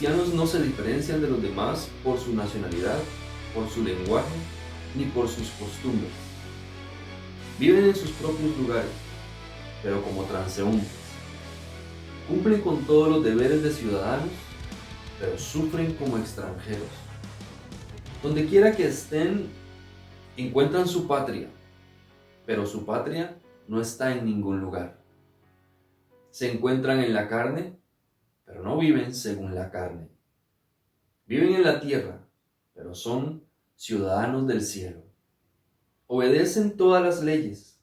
cristianos no se diferencian de los demás por su nacionalidad, por su lenguaje, ni por sus costumbres. Viven en sus propios lugares, pero como transeúntes. Cumplen con todos los deberes de ciudadanos, pero sufren como extranjeros. Donde quiera que estén, encuentran su patria, pero su patria no está en ningún lugar. Se encuentran en la carne, pero no viven según la carne. Viven en la tierra, pero son ciudadanos del cielo. Obedecen todas las leyes,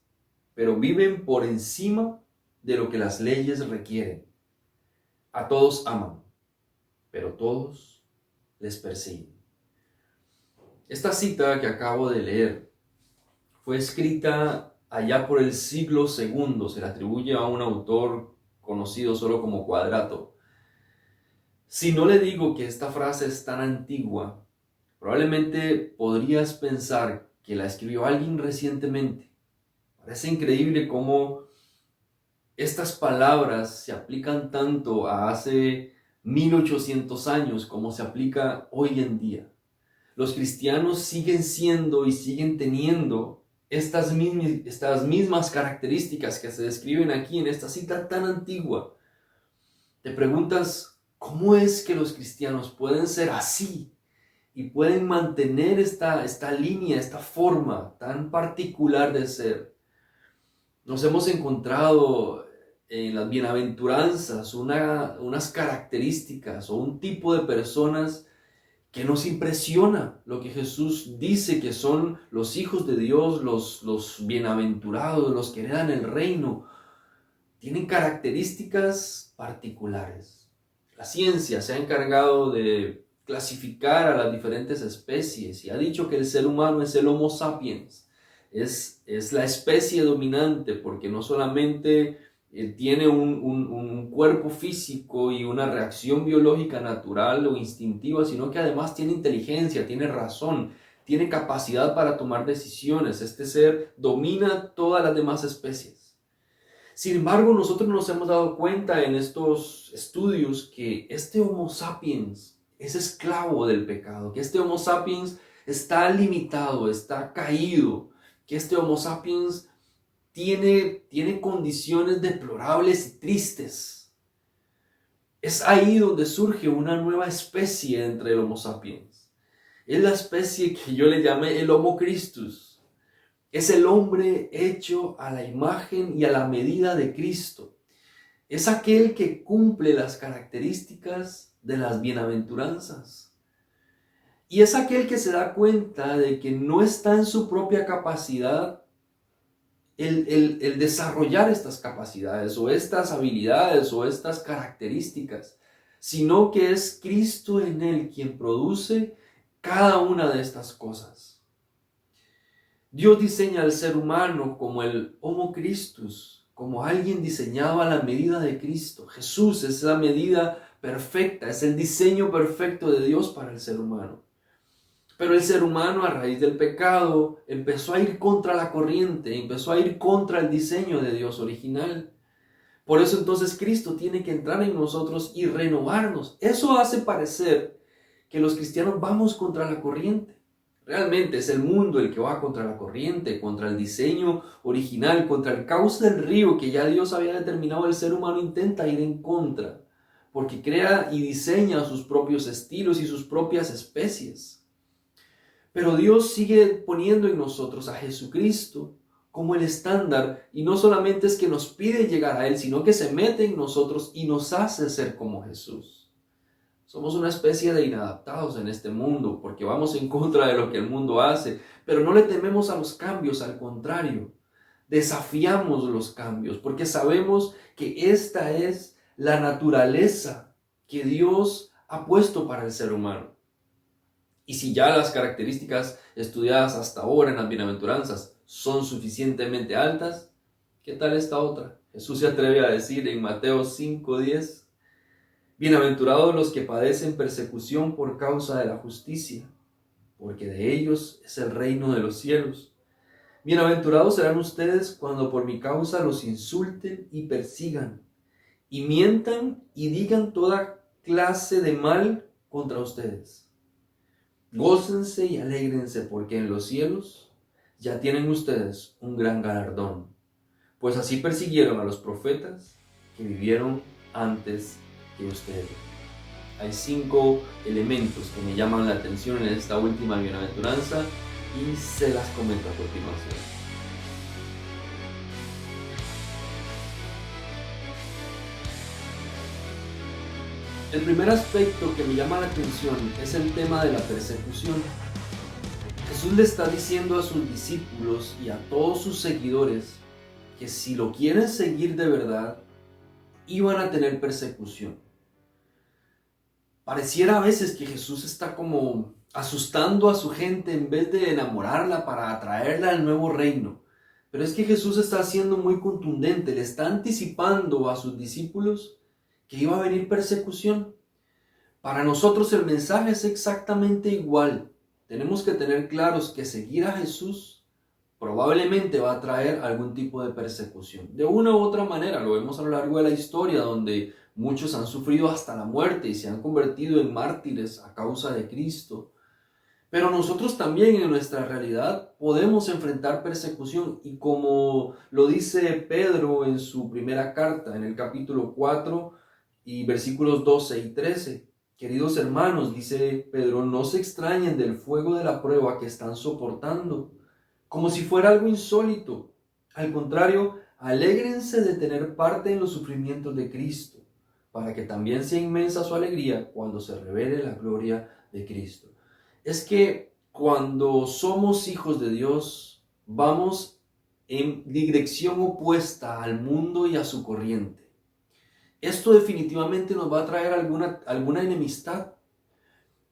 pero viven por encima de lo que las leyes requieren. A todos aman, pero todos les persiguen. Esta cita que acabo de leer fue escrita allá por el siglo II, se le atribuye a un autor conocido solo como Quadrato. Si no le digo que esta frase es tan antigua, probablemente podrías pensar que la escribió alguien recientemente. Parece increíble cómo estas palabras se aplican tanto a hace 1800 años como se aplica hoy en día. Los cristianos siguen siendo y siguen teniendo estas mismas características que se describen aquí en esta cita tan antigua. Te preguntas, ¿cómo es que los cristianos pueden ser así y pueden mantener esta línea, esta forma tan particular de ser? Nos hemos encontrado en las bienaventuranzas unas características o un tipo de personas que nos impresiona lo que Jesús dice que son los hijos de Dios, los bienaventurados, los que heredan el reino. Tienen características particulares. La ciencia se ha encargado de clasificar a las diferentes especies y ha dicho que el ser humano es el Homo sapiens. Es la especie dominante porque no solamente tiene un cuerpo físico y una reacción biológica natural o instintiva, sino que además tiene inteligencia, tiene razón, tiene capacidad para tomar decisiones. Este ser domina todas las demás especies. Sin embargo, nosotros nos hemos dado cuenta en estos estudios que este Homo sapiens es esclavo del pecado, que este Homo sapiens está limitado, está caído, que este Homo sapiens tiene condiciones deplorables y tristes. Es ahí donde surge una nueva especie entre el Homo sapiens. Es la especie que yo le llamé el Homo Christus. Es el hombre hecho a la imagen y a la medida de Cristo. Es aquel que cumple las características de las bienaventuranzas. Y es aquel que se da cuenta de que no está en su propia capacidad el desarrollar estas capacidades o estas habilidades o estas características, sino que es Cristo en él quien produce cada una de estas cosas. Dios diseña al ser humano como el Homo Christus, como alguien diseñado a la medida de Cristo. Jesús es la medida perfecta, es el diseño perfecto de Dios para el ser humano. Pero el ser humano, a raíz del pecado, empezó a ir contra la corriente, empezó a ir contra el diseño de Dios original. Por eso entonces Cristo tiene que entrar en nosotros y renovarnos. Eso hace parecer que los cristianos vamos contra la corriente. Realmente es el mundo el que va contra la corriente, contra el diseño original, contra el cauce del río que ya Dios había determinado. El ser humano intenta ir en contra, porque crea y diseña sus propios estilos y sus propias especies. Pero Dios sigue poniendo en nosotros a Jesucristo como el estándar, y no solamente es que nos pide llegar a Él, sino que se mete en nosotros y nos hace ser como Jesús. Somos una especie de inadaptados en este mundo porque vamos en contra de lo que el mundo hace, pero no le tememos a los cambios, al contrario, desafiamos los cambios porque sabemos que esta es la naturaleza que Dios ha puesto para el ser humano. Y si ya las características estudiadas hasta ahora en las bienaventuranzas son suficientemente altas, ¿qué tal esta otra? Jesús se atreve a decir en Mateo 5:10, bienaventurados los que padecen persecución por causa de la justicia, porque de ellos es el reino de los cielos. Bienaventurados serán ustedes cuando por mi causa los insulten y persigan, y mientan y digan toda clase de mal contra ustedes. Gócense y alégrense, porque en los cielos ya tienen ustedes un gran galardón, pues así persiguieron a los profetas que vivieron antes que ustedes. Hay 5 elementos que me llaman la atención en esta última bienaventuranza y se las comento a continuación. El primer aspecto que me llama la atención es el tema de la persecución. Jesús le está diciendo a sus discípulos y a todos sus seguidores que si lo quieren seguir de verdad, iban a tener persecución. Pareciera a veces que Jesús está como asustando a su gente en vez de enamorarla para atraerla al nuevo reino. Pero es que Jesús está siendo muy contundente, le está anticipando a sus discípulos que iba a venir persecución. Para nosotros el mensaje es exactamente igual. Tenemos que tener claros que seguir a Jesús probablemente va a traer algún tipo de persecución. De una u otra manera, lo vemos a lo largo de la historia, donde muchos han sufrido hasta la muerte y se han convertido en mártires a causa de Cristo. Pero nosotros también en nuestra realidad podemos enfrentar persecución, y como lo dice Pedro en su primera carta, en el capítulo 4 y versículos 12 y 13, queridos hermanos, dice Pedro, no se extrañen del fuego de la prueba que están soportando, como si fuera algo insólito. Al contrario, alégrense de tener parte en los sufrimientos de Cristo, para que también sea inmensa su alegría cuando se revele la gloria de Cristo. Es que cuando somos hijos de Dios, vamos en dirección opuesta al mundo y a su corriente. Esto definitivamente nos va a traer alguna enemistad.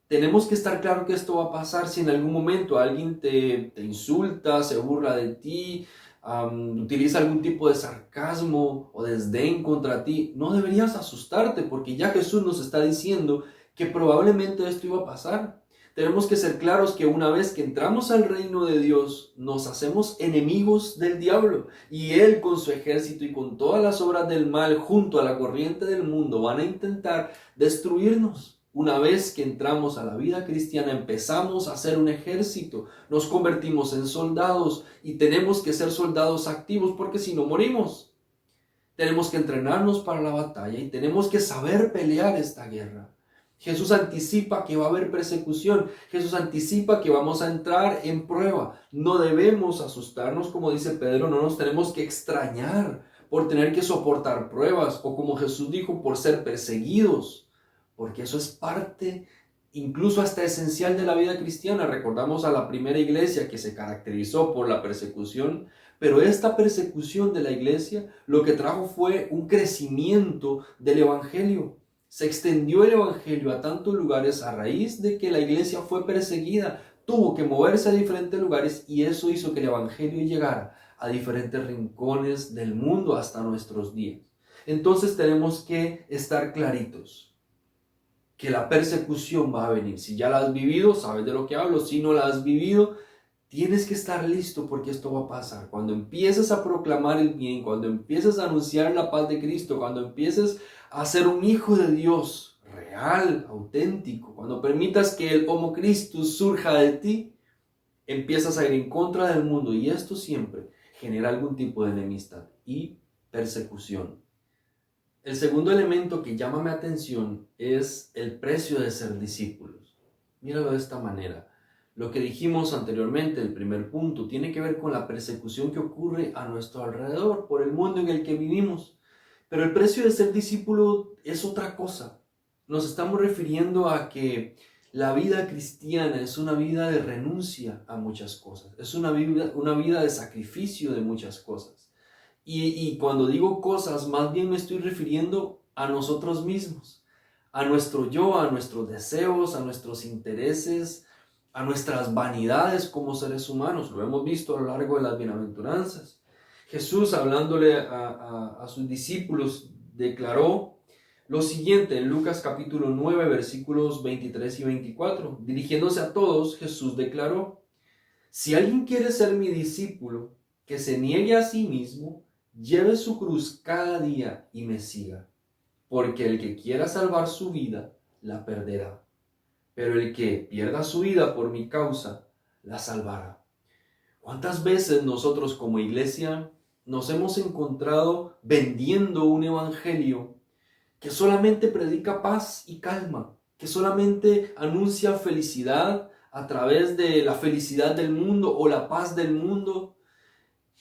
Tenemos que estar claro que esto va a pasar. Si en algún momento alguien te insulta, se burla de ti, utiliza algún tipo de sarcasmo o desdén contra ti, no deberías asustarte, porque ya Jesús nos está diciendo que probablemente esto iba a pasar. Tenemos que ser claros que una vez que entramos al reino de Dios, nos hacemos enemigos del diablo, y él con su ejército y con todas las obras del mal junto a la corriente del mundo van a intentar destruirnos. Una vez que entramos a la vida cristiana, empezamos a ser un ejército, nos convertimos en soldados, y tenemos que ser soldados activos, porque si no morimos. Tenemos que entrenarnos para la batalla y tenemos que saber pelear esta guerra. Jesús anticipa que va a haber persecución. Jesús anticipa que vamos a entrar en prueba. No debemos asustarnos, como dice Pedro, no nos tenemos que extrañar por tener que soportar pruebas, o como Jesús dijo, por ser perseguidos, porque eso es parte, incluso hasta esencial, de la vida cristiana. Recordamos a la primera iglesia que se caracterizó por la persecución, pero esta persecución de la iglesia lo que trajo fue un crecimiento del evangelio. Se extendió el evangelio a tantos lugares a raíz de que la iglesia fue perseguida. Tuvo que moverse a diferentes lugares, y eso hizo que el evangelio llegara a diferentes rincones del mundo hasta nuestros días. Entonces tenemos que estar claritos que la persecución va a venir. Si ya la has vivido, sabes de lo que hablo. Si no la has vivido, tienes que estar listo, porque esto va a pasar. Cuando empieces a proclamar el bien, cuando empieces a anunciar la paz de Cristo, cuando empieces a ser un hijo de Dios real, auténtico, cuando permitas que el Homo Christus surja de ti, empiezas a ir en contra del mundo, y esto siempre genera algún tipo de enemistad y persecución. El segundo elemento que llama mi atención es el precio de ser discípulos. Míralo de esta manera. Lo que dijimos anteriormente, el primer punto, tiene que ver con la persecución que ocurre a nuestro alrededor, por el mundo en el que vivimos. Pero el precio de ser discípulo es otra cosa. Nos estamos refiriendo a que la vida cristiana es una vida de renuncia a muchas cosas. Es una vida de sacrificio de muchas cosas. Y cuando digo cosas, más bien me estoy refiriendo a nosotros mismos, a nuestro yo, a nuestros deseos, a nuestros intereses, a nuestras vanidades como seres humanos. Lo hemos visto a lo largo de las bienaventuranzas. Jesús, hablándole a sus discípulos, declaró lo siguiente en Lucas capítulo 9, versículos 23 y 24. Dirigiéndose a todos, Jesús declaró: si alguien quiere ser mi discípulo, que se niegue a sí mismo, lleve su cruz cada día y me siga. porque el que quiera salvar su vida, la perderá. Pero el que pierda su vida por mi causa, la salvará. ¿Cuántas veces nosotros como iglesia nos hemos encontrado vendiendo un evangelio que solamente predica paz y calma, que solamente anuncia felicidad a través de la felicidad del mundo o la paz del mundo?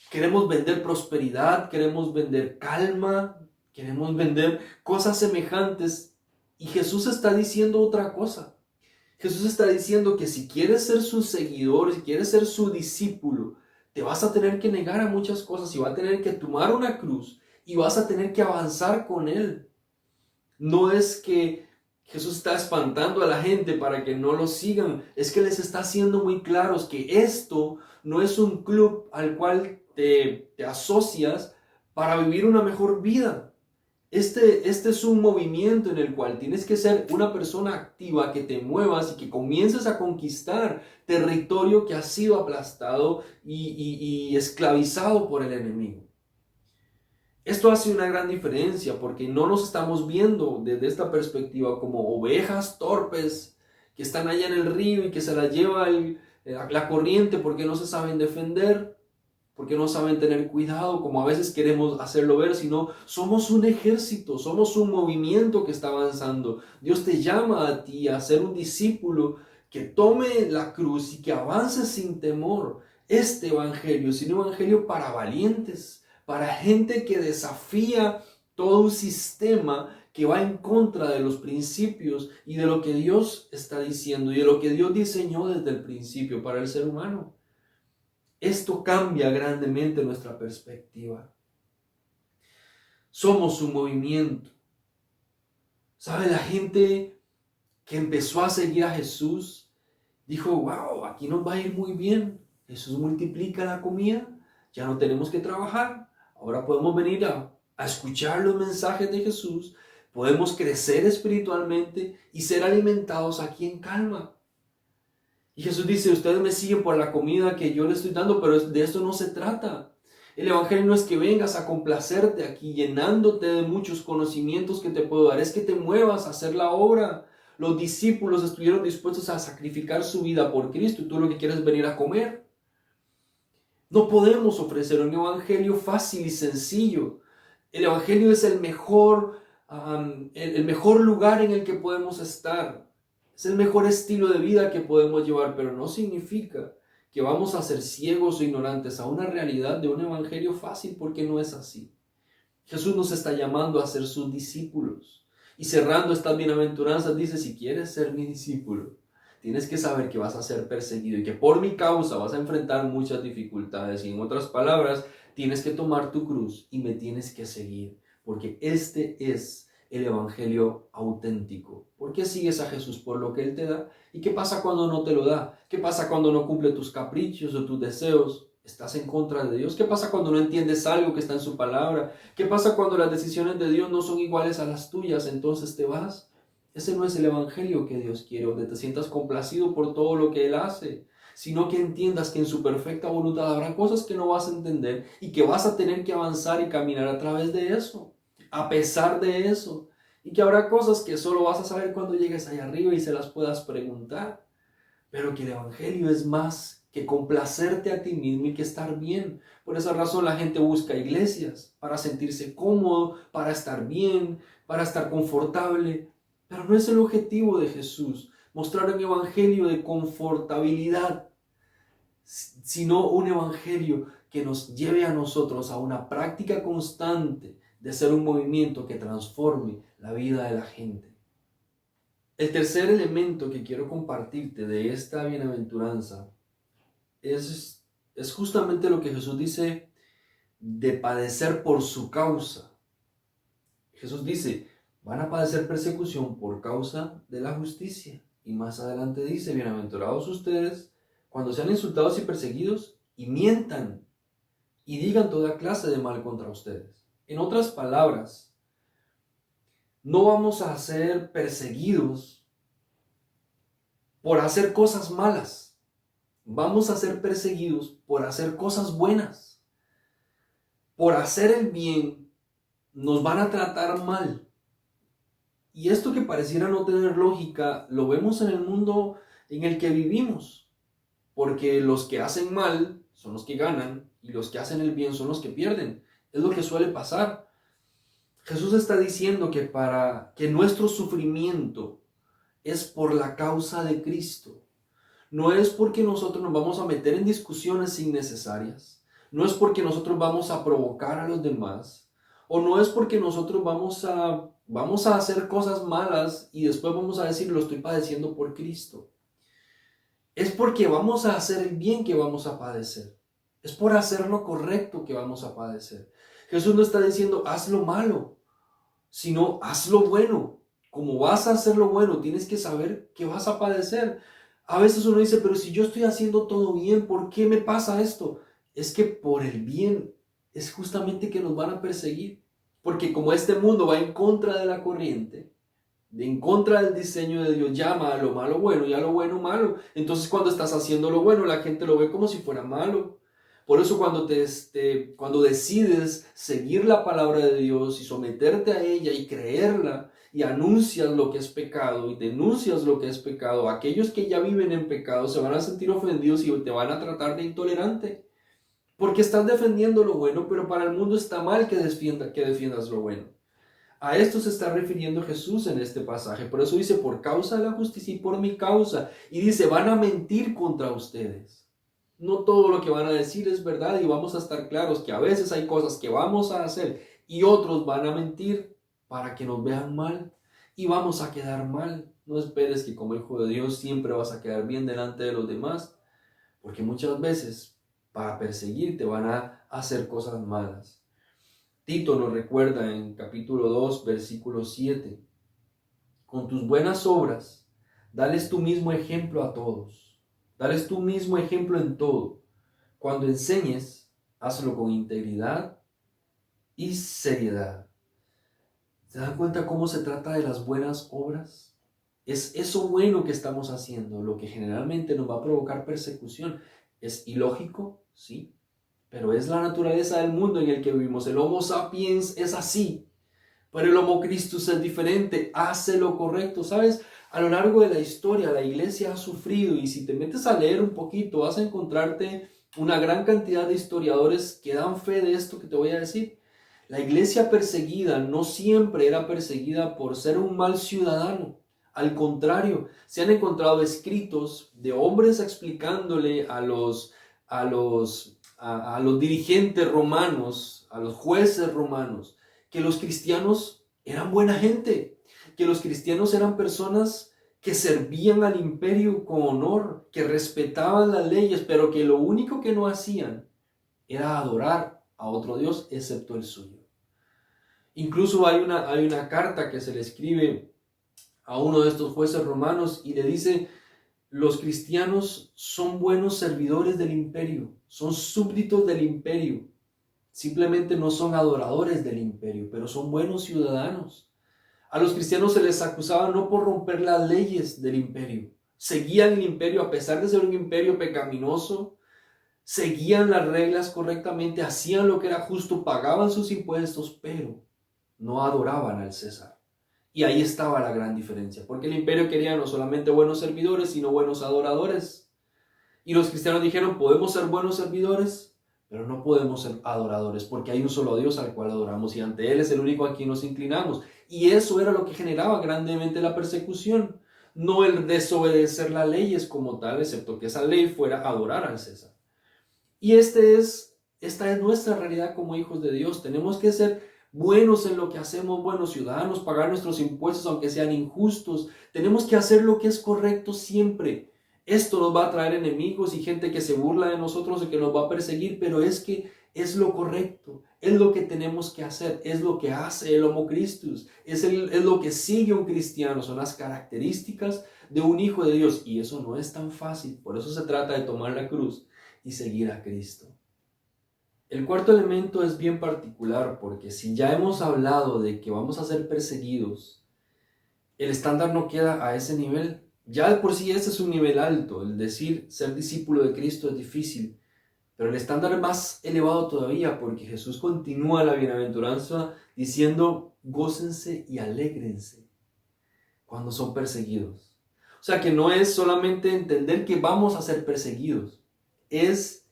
Queremos vender prosperidad, queremos vender calma, queremos vender cosas semejantes, y Jesús está diciendo otra cosa. Jesús está diciendo que si quieres ser su seguidor, si quieres ser su discípulo, te vas a tener que negar a muchas cosas y vas a tener que tomar una cruz y vas a tener que avanzar con Él. No es que Jesús está espantando a la gente para que no lo sigan, es que les está haciendo muy claros que esto no es un club al cual te asocias para vivir una mejor vida. Este es un movimiento en el cual tienes que ser una persona activa, que te muevas y que comiences a conquistar territorio que ha sido aplastado y esclavizado por el enemigo. Esto hace una gran diferencia porque no nos estamos viendo desde esta perspectiva como ovejas torpes que están allá en el río y que se las lleva la corriente porque no se saben defender, porque no saben tener cuidado, como a veces queremos hacerlo ver, sino somos un ejército, somos un movimiento que está avanzando. Dios te llama a ti a ser un discípulo que tome la cruz y que avance sin temor. Este evangelio es un evangelio para valientes, para gente que desafía todo un sistema que va en contra de los principios y de lo que Dios está diciendo y de lo que Dios diseñó desde el principio para el ser humano. Esto cambia grandemente nuestra perspectiva. Somos un movimiento. ¿Sabe? La gente que empezó a seguir a Jesús dijo, wow, aquí nos va a ir muy bien. Jesús multiplica la comida, ya no tenemos que trabajar. Ahora podemos venir a escuchar los mensajes de Jesús, podemos crecer espiritualmente y ser alimentados aquí en calma. Y Jesús dice, ustedes me siguen por la comida que yo les estoy dando, pero de eso no se trata. El evangelio no es que vengas a complacerte aquí llenándote de muchos conocimientos que te puedo dar, es que te muevas a hacer la obra. Los discípulos estuvieron dispuestos a sacrificar su vida por Cristo y tú lo que quieres es venir a comer. No podemos ofrecer un evangelio fácil y sencillo. El evangelio es el mejor lugar en el que podemos estar. Es el mejor estilo de vida que podemos llevar, pero no significa que vamos a ser ciegos o ignorantes a una realidad de un evangelio fácil, porque no es así. Jesús nos está llamando a ser sus discípulos. Y cerrando estas bienaventuranzas dice, si quieres ser mi discípulo, tienes que saber que vas a ser perseguido y que por mi causa vas a enfrentar muchas dificultades. Y en otras palabras, tienes que tomar tu cruz y me tienes que seguir, porque este es el evangelio auténtico. ¿Por qué sigues a Jesús? Por lo que Él te da. ¿Y qué pasa cuando no te lo da? ¿Qué pasa cuando no cumple tus caprichos o tus deseos? ¿Estás en contra de Dios? ¿Qué pasa cuando no entiendes algo que está en su palabra? ¿Qué pasa cuando las decisiones de Dios no son iguales a las tuyas? Entonces te vas. Ese no es el evangelio que Dios quiere, donde te sientas complacido por todo lo que Él hace, sino que entiendas que en su perfecta voluntad habrá cosas que no vas a entender y que vas a tener que avanzar y caminar a través de eso, a pesar de eso, y que habrá cosas que solo vas a saber cuando llegues allá arriba y se las puedas preguntar, pero que el evangelio es más que complacerte a ti mismo y que estar bien. Por esa razón la gente busca iglesias para sentirse cómodo, para estar bien, para estar confortable, pero no es el objetivo de Jesús mostrar un evangelio de confortabilidad, sino un evangelio que nos lleve a nosotros a una práctica constante de ser un movimiento que transforme la vida de la gente. El tercer elemento que quiero compartirte de esta bienaventuranza es justamente lo que Jesús dice de padecer por su causa. Jesús dice, van a padecer persecución por causa de la justicia. Y más adelante dice, bienaventurados ustedes cuando sean insultados y perseguidos y mientan y digan toda clase de mal contra ustedes. En otras palabras, no vamos a ser perseguidos por hacer cosas malas. Vamos a ser perseguidos por hacer cosas buenas. Por hacer el bien, nos van a tratar mal. Y esto que pareciera no tener lógica, lo vemos en el mundo en el que vivimos. Porque los que hacen mal son los que ganan y los que hacen el bien son los que pierden. Es lo que suele pasar. Jesús está diciendo que para que nuestro sufrimiento es por la causa de Cristo. No es porque nosotros nos vamos a meter en discusiones innecesarias. No es porque nosotros vamos a provocar a los demás. O no es porque nosotros vamos a hacer cosas malas y después vamos a decir lo estoy padeciendo por Cristo. Es porque vamos a hacer el bien que vamos a padecer. Es por hacer lo correcto que vamos a padecer. Jesús no está diciendo haz lo malo, sino haz lo bueno. Como vas a hacer lo bueno, tienes que saber que vas a padecer. A veces uno dice, pero si yo estoy haciendo todo bien, ¿por qué me pasa esto? Es que por el bien es justamente que nos van a perseguir. Porque como este mundo va en contra de la corriente, en contra del diseño de Dios, llama a lo malo bueno y a lo bueno malo. Entonces cuando estás haciendo lo bueno, la gente lo ve como si fuera malo. Por eso cuando decides seguir la palabra de Dios y someterte a ella y creerla y anuncias lo que es pecado y denuncias lo que es pecado, aquellos que ya viven en pecado se van a sentir ofendidos y te van a tratar de intolerante. Porque estás defendiendo lo bueno, pero para el mundo está mal que defiendas lo bueno. A esto se está refiriendo Jesús en este pasaje. Por eso dice, por causa de la justicia y por mi causa. Y dice, van a mentir contra ustedes. No todo lo que van a decir es verdad y vamos a estar claros que a veces hay cosas que vamos a hacer y otros van a mentir para que nos vean mal y vamos a quedar mal. No esperes que como hijo de Dios siempre vas a quedar bien delante de los demás, porque muchas veces para perseguirte van a hacer cosas malas. Tito nos recuerda en capítulo 2, versículo 7. Con tus buenas obras, dales tu mismo ejemplo a todos. Dales tu mismo ejemplo en todo. Cuando enseñes, hazlo con integridad y seriedad. ¿Se dan cuenta cómo se trata de las buenas obras? Es eso bueno que estamos haciendo, lo que generalmente nos va a provocar persecución. ¿Es ilógico? Sí. Pero es la naturaleza del mundo en el que vivimos. El Homo sapiens es así. Pero el Homo Christus es diferente. Hace lo correcto. ¿Sabes? A lo largo de la historia, la iglesia ha sufrido. Y si te metes a leer un poquito, vas a encontrarte una gran cantidad de historiadores que dan fe de esto que te voy a decir. La iglesia perseguida no siempre era perseguida por ser un mal ciudadano. Al contrario, se han encontrado escritos de hombres explicándole a los dirigentes romanos, a los jueces romanos, que los cristianos eran buena gente, que los cristianos eran personas que servían al imperio con honor, que respetaban las leyes, pero que lo único que no hacían era adorar a otro Dios excepto el suyo. Incluso hay una carta que se le escribe a uno de estos jueces romanos y le dice: los cristianos son buenos servidores del imperio, son súbditos del imperio. Simplemente no son adoradores del imperio, pero son buenos ciudadanos. A los cristianos se les acusaba no por romper las leyes del imperio. Seguían el imperio a pesar de ser un imperio pecaminoso. Seguían las reglas correctamente, hacían lo que era justo, pagaban sus impuestos, pero no adoraban al César. Y ahí estaba la gran diferencia, porque el imperio quería no solamente buenos servidores, sino buenos adoradores. Y los cristianos dijeron, podemos ser buenos servidores, pero no podemos ser adoradores, porque hay un solo Dios al cual adoramos y ante Él es el único a quien nos inclinamos. Y eso era lo que generaba grandemente la persecución, no el desobedecer las leyes como tal, excepto que esa ley fuera adorar al César. Y esta es nuestra realidad como hijos de Dios. Tenemos que ser buenos en lo que hacemos, buenos ciudadanos, pagar nuestros impuestos aunque sean injustos. Tenemos que hacer lo que es correcto siempre. Esto nos va a traer enemigos y gente que se burla de nosotros y que nos va a perseguir, pero es que es lo correcto, es lo que tenemos que hacer, es lo que hace el Homo Christus, es lo que sigue un cristiano, son las características de un hijo de Dios. Y eso no es tan fácil, por eso se trata de tomar la cruz y seguir a Cristo. El cuarto elemento es bien particular, porque si ya hemos hablado de que vamos a ser perseguidos, el estándar no queda a ese nivel. Ya de por sí ese es un nivel alto, el decir ser discípulo de Cristo es difícil, pero el estándar es más elevado todavía, porque Jesús continúa la bienaventuranza diciendo, gócense y alégrense. cuando son perseguidos. O sea que no es solamente entender que vamos a ser perseguidos, es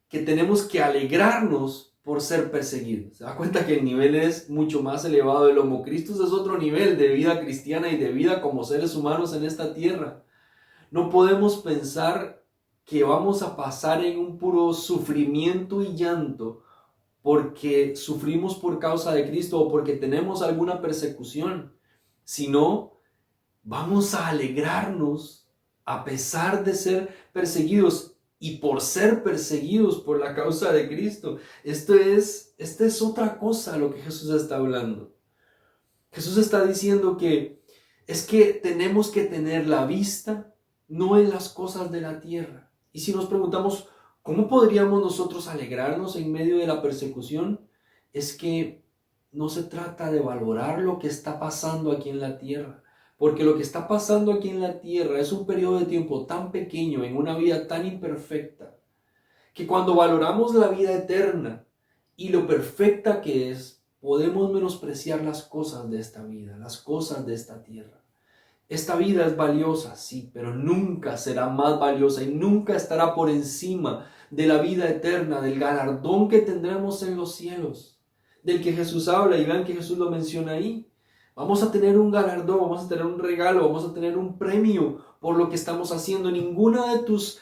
que tenemos que alegrarnos por ser perseguidos. Se da cuenta que el nivel es mucho más elevado. El Homo Christus es otro nivel de vida cristiana y de vida como seres humanos en esta tierra. No podemos pensar que vamos a pasar en un puro sufrimiento y llanto porque sufrimos por causa de Cristo o porque tenemos alguna persecución, sino vamos a alegrarnos a pesar de ser perseguidos y por ser perseguidos por la causa de Cristo. Esta es otra cosa lo que Jesús está hablando. Jesús está diciendo que es que tenemos que tener la vista no en las cosas de la tierra. Y si nos preguntamos, ¿cómo podríamos nosotros alegrarnos en medio de la persecución? Es que no se trata de valorar lo que está pasando aquí en la tierra, porque lo que está pasando aquí en la tierra es un periodo de tiempo tan pequeño en una vida tan imperfecta, que cuando valoramos la vida eterna y lo perfecta que es, podemos menospreciar las cosas de esta vida, las cosas de esta tierra. Esta vida es valiosa, sí, pero nunca será más valiosa y nunca estará por encima de la vida eterna, del galardón que tendremos en los cielos, del que Jesús habla, y vean que Jesús lo menciona ahí. Vamos a tener un galardón, vamos a tener un regalo, vamos a tener un premio por lo que estamos haciendo. Ninguno de tus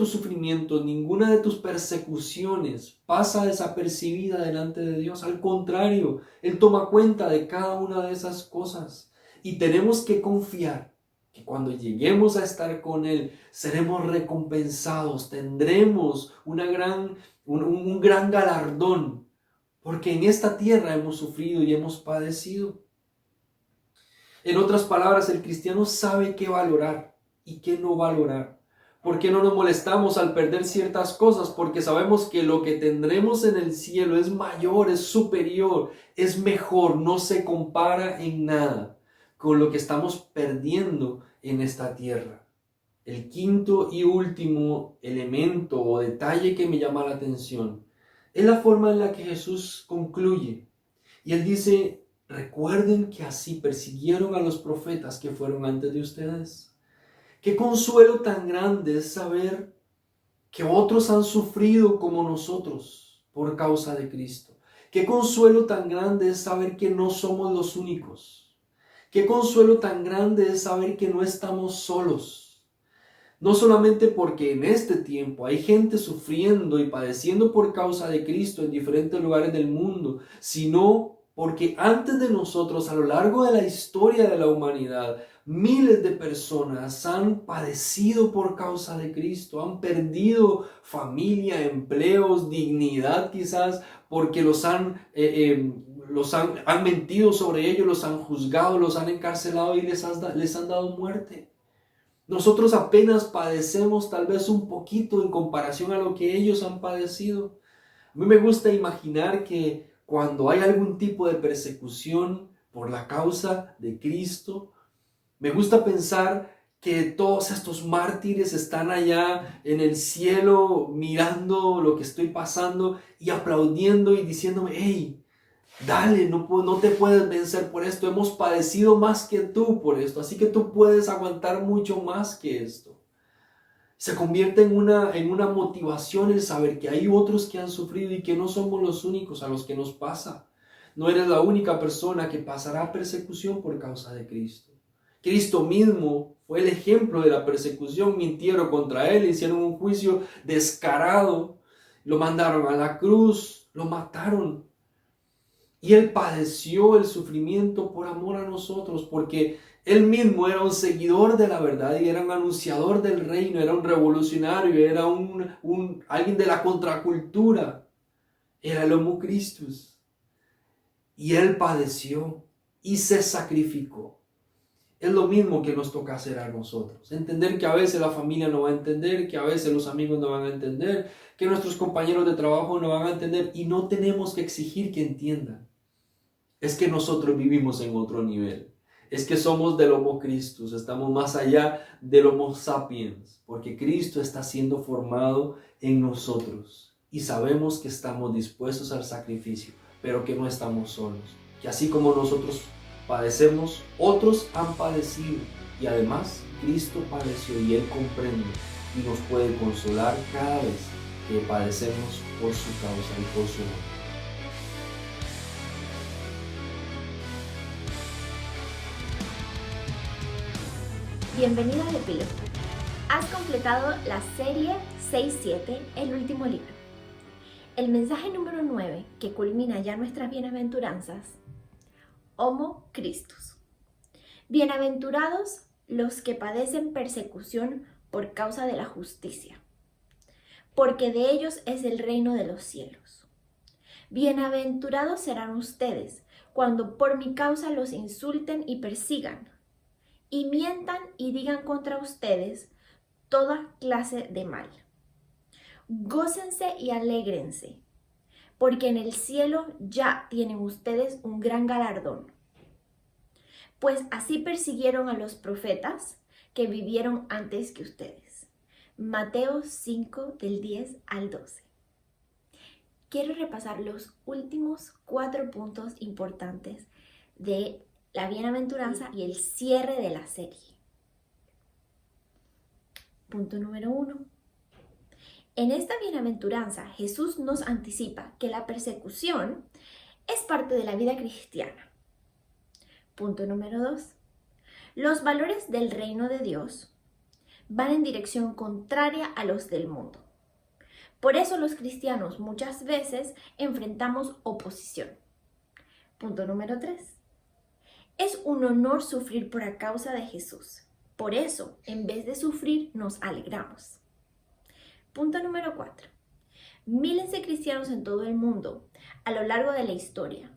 sufrimientos, ninguna de tus persecuciones pasa desapercibida delante de Dios. Al contrario, Él toma cuenta de cada una de esas cosas. Y tenemos que confiar que cuando lleguemos a estar con Él, seremos recompensados, tendremos un gran galardón, porque en esta tierra hemos sufrido y hemos padecido. En otras palabras, el cristiano sabe qué valorar y qué no valorar. ¿Por qué no nos molestamos al perder ciertas cosas? Porque sabemos que lo que tendremos en el cielo es mayor, es superior, es mejor, no se compara en nada con lo que estamos perdiendo en esta tierra. El quinto y último elemento o detalle que me llama la atención es la forma en la que Jesús concluye. Y Él dice, recuerden que así persiguieron a los profetas que fueron antes de ustedes. Qué consuelo tan grande es saber que otros han sufrido como nosotros por causa de Cristo. Qué consuelo tan grande es saber que no somos los únicos. Qué consuelo tan grande es saber que no estamos solos. No solamente porque en este tiempo hay gente sufriendo y padeciendo por causa de Cristo en diferentes lugares del mundo, sino porque antes de nosotros, a lo largo de la historia de la humanidad, miles de personas han padecido por causa de Cristo, han perdido familia, empleos, dignidad quizás, porque han mentido sobre ellos, los han juzgado, los han encarcelado y les han dado muerte. Nosotros apenas padecemos tal vez un poquito en comparación a lo que ellos han padecido. A mí me gusta imaginar que cuando hay algún tipo de persecución por la causa de Cristo, me gusta pensar que todos estos mártires están allá en el cielo mirando lo que estoy pasando y aplaudiendo y diciéndome, hey, dale, no te puedes vencer por esto, hemos padecido más que tú por esto, así que tú puedes aguantar mucho más que esto. Se convierte en una motivación el saber que hay otros que han sufrido y que no somos los únicos a los que nos pasa. No eres la única persona que pasará persecución por causa de Cristo. Cristo mismo fue el ejemplo de la persecución, mintieron contra Él, hicieron un juicio descarado, lo mandaron a la cruz, lo mataron. Y Él padeció el sufrimiento por amor a nosotros, porque Él mismo era un seguidor de la verdad y era un anunciador del reino, era un revolucionario, era alguien de la contracultura, era el Homo Christus. Y Él padeció y se sacrificó. Es lo mismo que nos toca hacer a nosotros. Entender que a veces la familia no va a entender, que a veces los amigos no van a entender, que nuestros compañeros de trabajo no van a entender, y no tenemos que exigir que entiendan. Es que nosotros vivimos en otro nivel. Es que somos del Homo Christus, estamos más allá del Homo sapiens, porque Cristo está siendo formado en nosotros y sabemos que estamos dispuestos al sacrificio, pero que no estamos solos. Que así como nosotros padecemos, otros han padecido y además Cristo padeció y Él comprende y nos puede consolar cada vez que padecemos por su causa y por su nombre. Bienvenido al epílogo. Has completado la serie 6-7, el último libro. El mensaje número 9, que culmina ya nuestras bienaventuranzas: Homo Christus. Bienaventurados los que padecen persecución por causa de la justicia, porque de ellos es el reino de los cielos. Bienaventurados serán ustedes cuando por mi causa los insulten y persigan, y mientan y digan contra ustedes toda clase de mal. Gócense y alégrense, porque en el cielo ya tienen ustedes un gran galardón. Pues así persiguieron a los profetas que vivieron antes que ustedes. Mateo 5, del 10 al 12. Quiero repasar los últimos 4 puntos importantes de la bienaventuranza y el cierre de la serie. Punto número 1. En esta bienaventuranza, Jesús nos anticipa que la persecución es parte de la vida cristiana. Punto número 2. Los valores del reino de Dios van en dirección contraria a los del mundo. Por eso los cristianos muchas veces enfrentamos oposición. Punto número 3. Es un honor sufrir por causa de Jesús. Por eso, en vez de sufrir, nos alegramos. Punto número 4. Miles de cristianos en todo el mundo, a lo largo de la historia,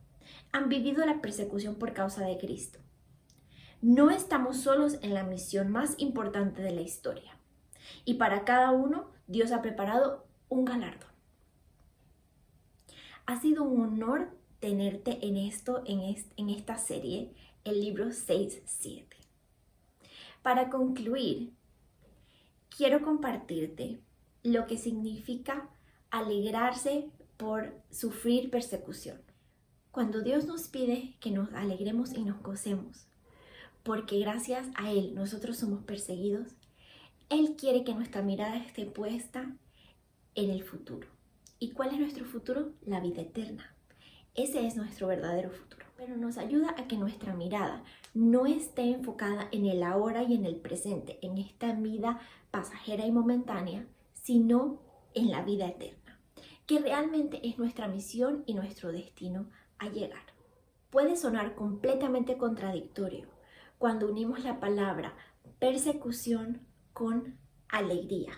han vivido la persecución por causa de Cristo. No estamos solos en la misión más importante de la historia. Y para cada uno, Dios ha preparado un galardón. Ha sido un honor tenerte en esta serie, el libro 6-7. Para concluir, quiero compartirte lo que significa alegrarse por sufrir persecución. Cuando Dios nos pide que nos alegremos y nos gocemos, porque gracias a Él nosotros somos perseguidos, Él quiere que nuestra mirada esté puesta en el futuro. ¿Y cuál es nuestro futuro? La vida eterna. Ese es nuestro verdadero futuro. Pero nos ayuda a que nuestra mirada no esté enfocada en el ahora y en el presente, en esta vida pasajera y momentánea, sino en la vida eterna, que realmente es nuestra misión y nuestro destino a llegar. Puede sonar completamente contradictorio cuando unimos la palabra persecución con alegría,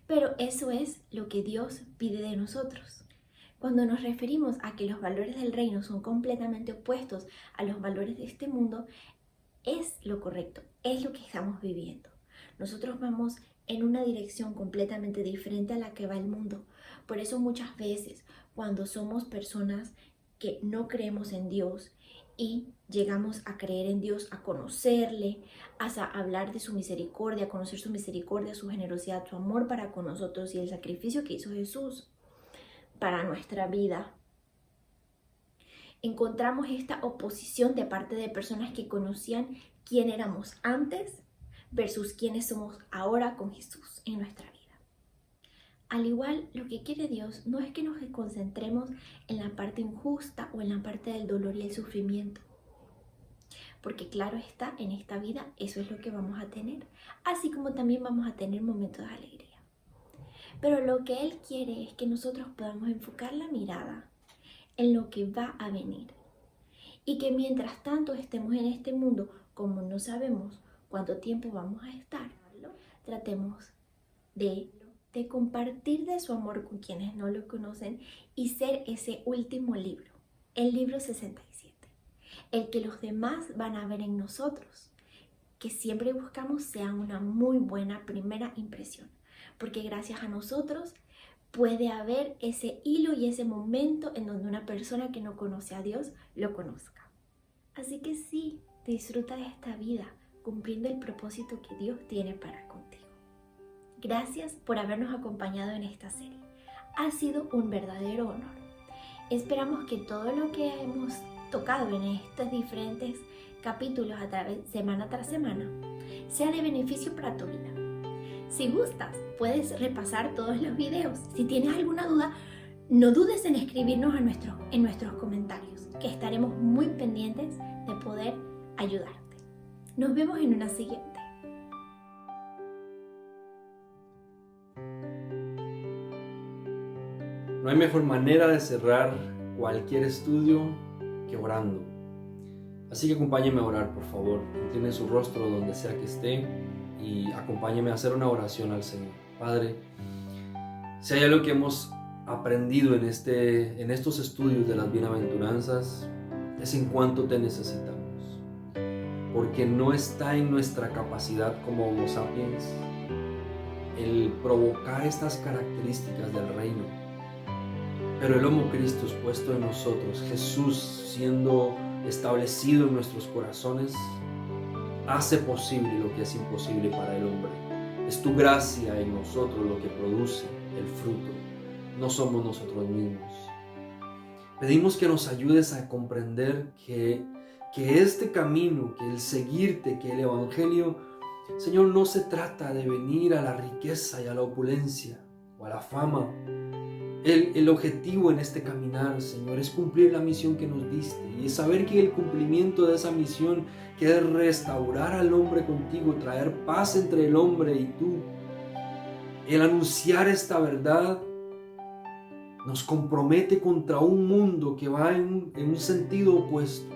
pero eso es lo que Dios pide de nosotros. Cuando nos referimos a que los valores del reino son completamente opuestos a los valores de este mundo, es lo correcto, es lo que estamos viviendo. Nosotros vamos en una dirección completamente diferente a la que va el mundo. Por eso muchas veces cuando somos personas que no creemos en Dios y llegamos a creer en Dios, a conocerle, a hablar de su misericordia, a conocer su misericordia, su generosidad, su amor para con nosotros y el sacrificio que hizo Jesús para nuestra vida, encontramos esta oposición de parte de personas que conocían quién éramos antes versus quiénes somos ahora con Jesús en nuestra vida. Al igual, lo que quiere Dios no es que nos concentremos en la parte injusta o en la parte del dolor y el sufrimiento, porque claro está, en esta vida eso es lo que vamos a tener, así como también vamos a tener momentos de alegría. Pero lo que Él quiere es que nosotros podamos enfocar la mirada en lo que va a venir. Y que mientras tanto estemos en este mundo, como no sabemos cuánto tiempo vamos a estar, tratemos de compartir de su amor con quienes no lo conocen y ser ese último libro, el libro 67, el que los demás van a ver en nosotros, que siempre buscamos sea una muy buena primera impresión. Porque gracias a nosotros puede haber ese hilo y ese momento en donde una persona que no conoce a Dios lo conozca. Así que sí, disfruta de esta vida cumpliendo el propósito que Dios tiene para contigo. Gracias por habernos acompañado en esta serie. Ha sido un verdadero honor. Esperamos que todo lo que hemos tocado en estos diferentes capítulos a través, semana tras semana, sea de beneficio para tu vida. Si gustas, puedes repasar todos los videos. Si tienes alguna duda, no dudes en escribirnos en nuestros comentarios, que estaremos muy pendientes de poder ayudarte. Nos vemos en una siguiente. No hay mejor manera de cerrar cualquier estudio que orando. Así que acompáñeme a orar, por favor. Incline su rostro donde sea que esté y acompáñeme a hacer una oración al Señor. Padre, si hay algo que hemos aprendido en estos estudios de las bienaventuranzas, es en cuánto te necesitamos. Porque no está en nuestra capacidad como Homo sapiens el provocar estas características del reino. Pero el Homo Christus puesto en nosotros, Jesús siendo establecido en nuestros corazones, hace posible lo que es imposible para el hombre. Es tu gracia en nosotros lo que produce el fruto. No somos nosotros mismos. Pedimos que nos ayudes a comprender que este camino, que el seguirte, que el Evangelio, Señor, no se trata de venir a la riqueza y a la opulencia o a la fama. El objetivo en este caminar, Señor, es cumplir la misión que nos diste y saber que el cumplimiento de esa misión, que es restaurar al hombre contigo, traer paz entre el hombre y tú, el anunciar esta verdad, nos compromete contra un mundo que va en un sentido opuesto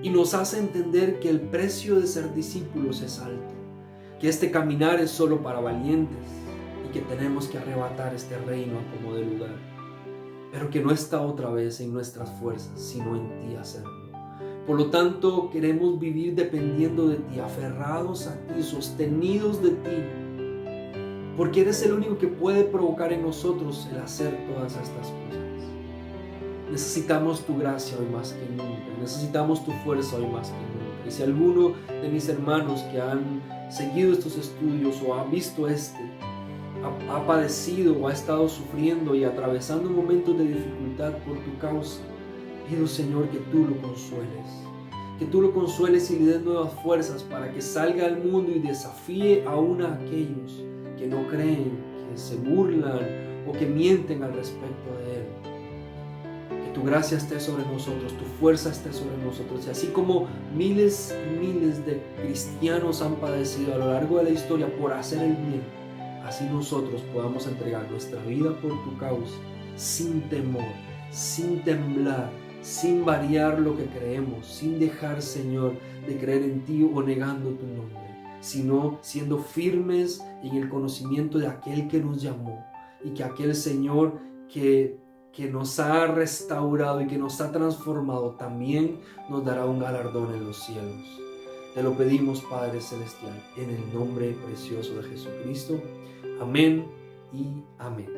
y nos hace entender que el precio de ser discípulos es alto, que este caminar es solo para valientes, que tenemos que arrebatar este reino a como de lugar, pero que no está otra vez en nuestras fuerzas, sino en ti hacerlo. Por lo tanto, queremos vivir dependiendo de ti, aferrados a ti, sostenidos de ti, porque eres el único que puede provocar en nosotros el hacer todas estas cosas. Necesitamos tu gracia hoy más que nunca, necesitamos tu fuerza hoy más que nunca. Y si alguno de mis hermanos que han seguido estos estudios o ha visto ha padecido o ha estado sufriendo y atravesando momentos de dificultad por tu causa, pido, Señor, que tú lo consueles y le des nuevas fuerzas para que salga al mundo y desafíe aún a aquellos que no creen, que se burlan o que mienten al respecto de Él. Que tu gracia esté sobre nosotros, tu fuerza esté sobre nosotros, y así como miles y miles de cristianos han padecido a lo largo de la historia por hacer el bien, así nosotros podamos entregar nuestra vida por tu causa, sin temor, sin temblar, sin variar lo que creemos, sin dejar, Señor, de creer en ti o negando tu nombre, sino siendo firmes en el conocimiento de aquel que nos llamó y que aquel Señor que nos ha restaurado y que nos ha transformado también nos dará un galardón en los cielos. Te lo pedimos, Padre Celestial, en el nombre precioso de Jesucristo. Amén y amén.